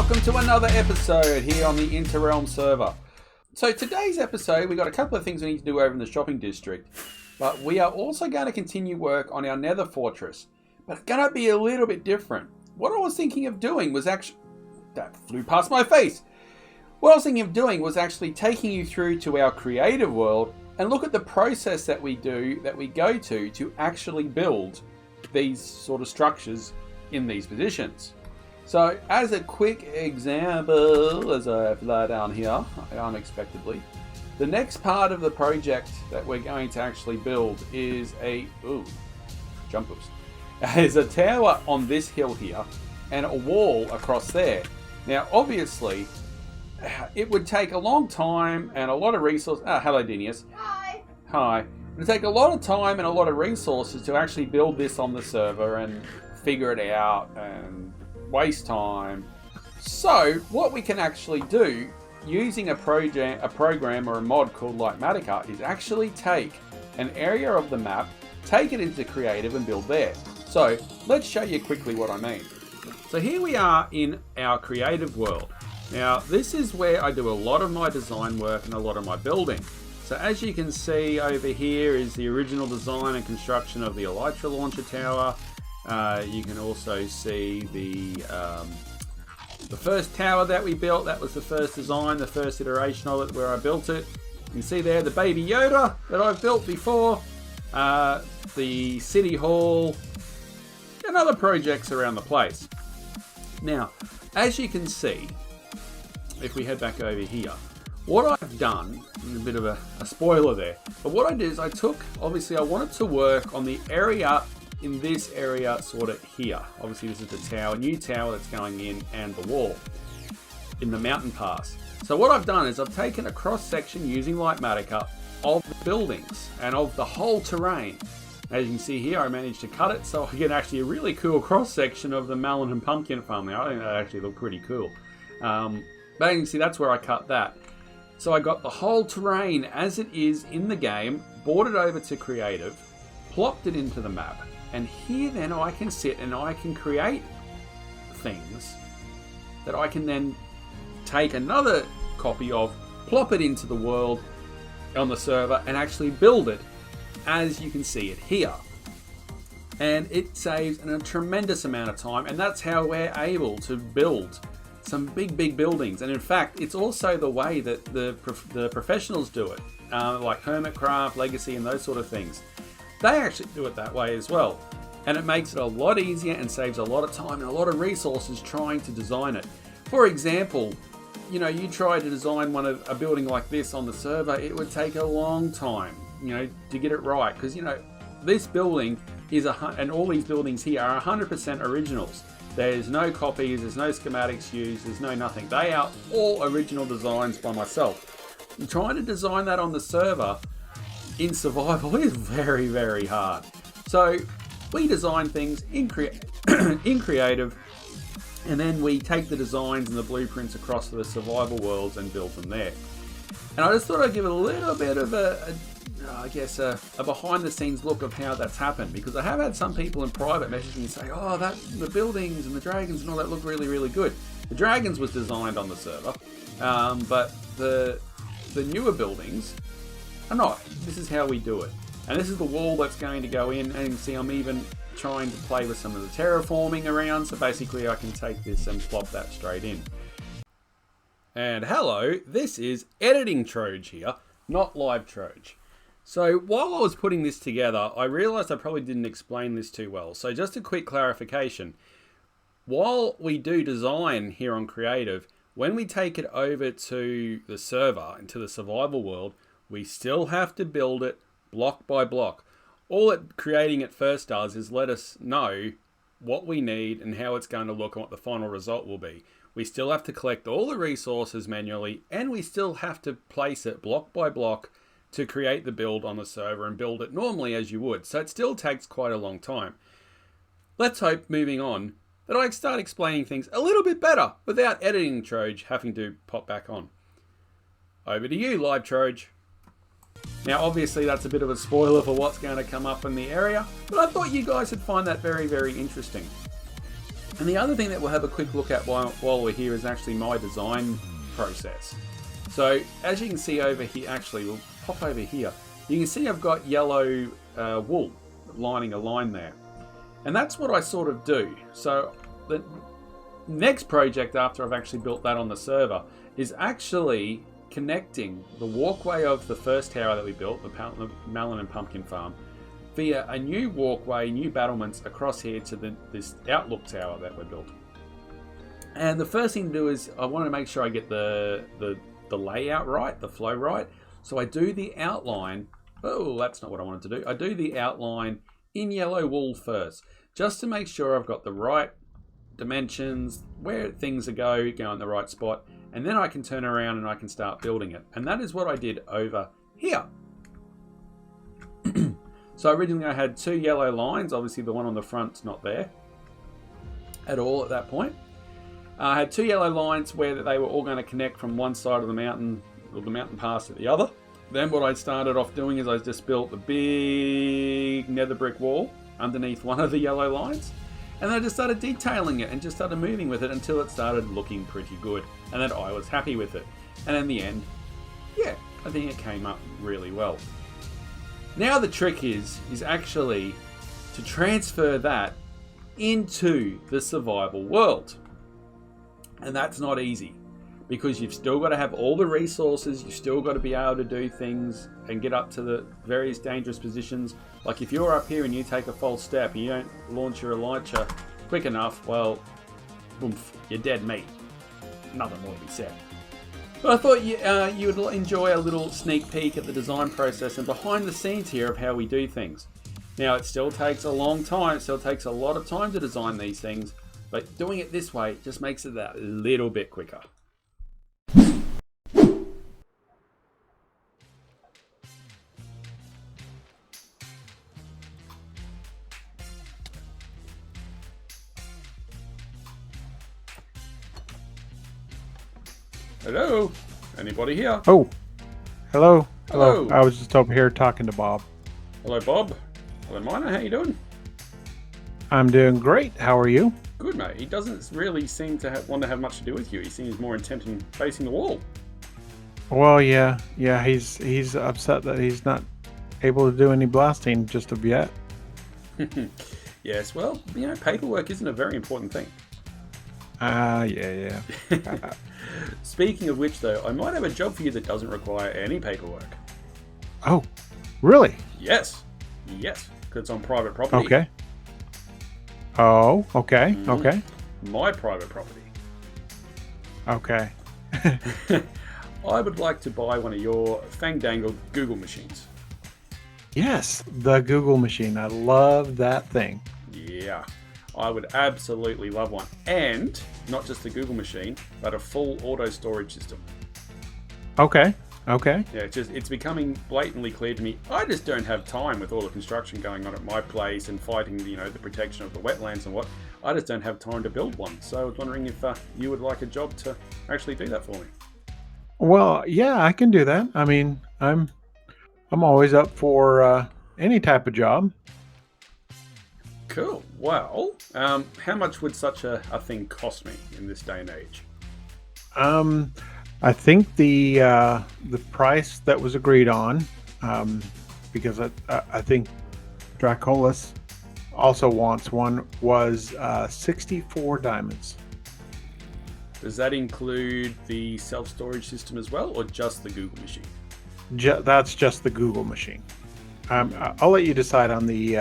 welcome to another episode here on the Interrealm server. So today's episode, we got a couple of things we need to do over in the shopping district, but we are also going to continue work on our Nether Fortress, but it's going to be a little bit different. What I was thinking of doing was actually, that flew past my face. What I was thinking of doing was actually taking you through to our creative world and look at the process that we go to actually build these sort of structures in these positions. So as a quick example, as I fly down here unexpectedly, the next part of the project that we're going to actually build is a tower on this hill here and a wall across there. Now obviously it would take a long time and a lot of resources. Hello Dinius. Hi. It would take a lot of time and a lot of resources to actually build this on the server and figure it out and waste time. So what we can actually do using a program or a mod called Litematica is actually take an area of the map, take it into creative and build there. So let's show you quickly what I mean. So here we are in our creative world. Now this is where I do a lot of my design work and a lot of my building. So as you can see over here is the original design and construction of the Elytra launcher tower. You can also see the first tower that we built. That was the first design, the first iteration of it where I built it. You can see there the Baby Yoda that I've built before, the City Hall, and other projects around the place. Now, as you can see, if we head back over here, what I've done, a bit of a spoiler there, but what I did is I wanted to work on the area in this area sort of here. Obviously this is the tower, new tower that's going in and the wall in the mountain pass. So what I've done is I've taken a cross section using Litematica of the buildings and of the whole terrain. As you can see here, I managed to cut it so I get actually a really cool cross section of the melon and pumpkin farm there. I think that actually looked pretty cool. But you can see that's where I cut that. So I got the whole terrain as it is in the game, brought it over to creative, plopped it into the map. And here then I can sit and I can create things that I can then take another copy of, plop it into the world on the server and actually build it as you can see it here. And it saves a tremendous amount of time, and that's how we're able to build some big buildings. And in fact, it's also the way that the professionals do it, like Hermitcraft, Legacy and those sort of things. They actually do it that way as well. And it makes it a lot easier and saves a lot of time and a lot of resources trying to design it. For example, you try to design a building like this on the server, it would take a long time, to get it right. Because, this building is and all these buildings here are 100% originals. There's no copies, there's no schematics used, there's no nothing. They are all original designs by myself. And trying to design that on the server in survival is very, very hard. So we design things in creative, and then we take the designs and the blueprints across to the survival worlds and build them there. And I just thought I'd give it a little bit of a behind the scenes look of how that's happened, because I have had some people in private message me and say, the buildings and the dragons and all that look really, really good. The dragons was designed on the server, but the newer buildings are not. This is how we do it. And this is the wall that's going to go in, and you can see I'm even trying to play with some of the terraforming around, so basically I can take this and plop that straight in. And hello, this is Editing Troge here, not Live Troge. So while I was putting this together, I realised I probably didn't explain this too well. So just a quick clarification. While we do design here on Creative, when we take it over to the server, into the survival world, we still have to build it block by block. All it creating it first does is let us know what we need and how it's going to look and what the final result will be. We still have to collect all the resources manually, and we still have to place it block by block to create the build on the server and build it normally as you would. So it still takes quite a long time. Let's hope, moving on, that I start explaining things a little bit better without Editing Troge having to pop back on. Over to you, Live Troge. Now obviously that's a bit of a spoiler for what's going to come up in the area, but I thought you guys would find that very, very interesting. And the other thing that we'll have a quick look at while we're here is actually my design process. So as you can see over here, actually we'll pop over here. You can see I've got yellow wool lining a line there. And that's what I sort of do. So the next project after I've actually built that on the server is actually connecting the walkway of the first tower that we built, the melon and pumpkin farm, via a new walkway, new battlements across here to this outlook tower that we built. And the first thing to do is I want to make sure I get the layout right, the flow right. So I do the outline. Oh, that's not what I wanted to do. I do the outline in yellow wool first, just to make sure I've got the right dimensions, where things go in the right spot, and then I can turn around and I can start building it. And that is what I did over here. So originally I had 2 yellow lines. Obviously the one on the front's not there at all at that point. I had 2 yellow lines where they were all going to connect from one side of the mountain, or the mountain pass, to the other. Then what I started off doing is I just built the big nether brick wall underneath one of the yellow lines. And I just started detailing it and just started moving with it until it started looking pretty good. And then I was happy with it. And in the end, yeah, I think it came up really well. Now the trick is actually to transfer that into the survival world. And that's not easy, because you've still got to have all the resources, you've still got to be able to do things and get up to the various dangerous positions. Like if you're up here and you take a false step and you don't launch your elytra quick enough, well, oomph, you're dead meat. Nothing more to be said. But I thought you would enjoy a little sneak peek at the design process and behind the scenes here of how we do things. Now it still takes a long time, it still takes a lot of time to design these things, but doing it this way just makes it that little bit quicker. Hello? Anybody here? Oh, hello. Hello. I was just over here talking to Bob. Hello, Bob. Hello, Miner. How you doing? I'm doing great. How are you? Good, mate. He doesn't really seem to want to have much to do with you. He seems more intent on facing the wall. Well, yeah. He's upset that he's not able to do any blasting just of yet. Yes, well, paperwork isn't a very important thing. Yeah. Speaking of which, though, I might have a job for you that doesn't require any paperwork. Oh, really? Yes, because it's on private property. Okay. Oh, okay, okay. My private property. Okay. I would like to buy one of your Fangdangle Google machines. Yes, the Google machine. I love that thing. Yeah, I would absolutely love one. And not just the Google machine, but a full auto storage system. Okay. Yeah, it's becoming blatantly clear to me. I just don't have time with all the construction going on at my place and fighting, the protection of the wetlands and what. I just don't have time to build one. So I was wondering if you would like a job to actually do that for me. Well, yeah, I can do that. I mean, I'm always up for any type of job. Cool. Well, how much would such a thing cost me in this day and age? I think the price that was agreed on, because I think Dracolis also wants one, was 64 diamonds. Does that include the self-storage system as well, or just the Google machine? That's just the Google machine. I'll let you decide on the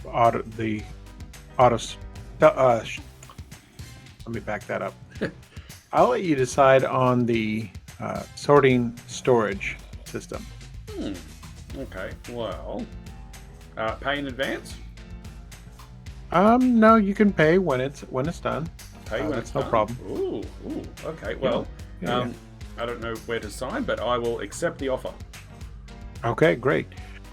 auto. Let me back that up. I'll let you decide on the sorting storage system. Okay. Well, pay in advance? No, you can pay when it's done. Pay when it's no done? problem. Ooh. Okay. Well, Yeah. I don't know where to sign, but I will accept the offer. Okay, great.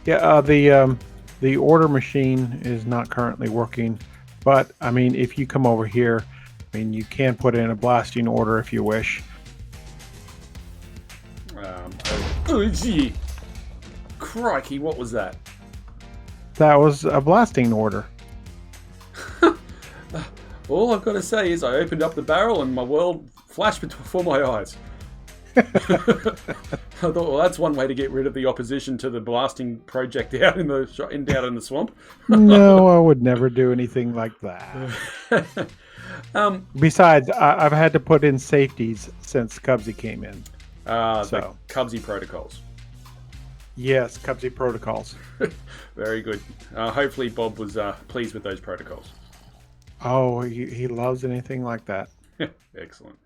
Yeah, the order machine is not currently working, but I mean, if you come over here, I mean, you can put in a blasting order if you wish. Oh, gee. Crikey, what was that? That was a blasting order. All I've got to say is I opened up the barrel and my world flashed before my eyes. I thought, well, that's one way to get rid of the opposition to the blasting project out in the swamp. No, I would never do anything like that. Besides, I've had to put in safeties since Cubsy came in. The Cubsy protocols. Yes, Cubsy protocols. Very good. Hopefully Bob was pleased with those protocols. Oh, he loves anything like that. Excellent.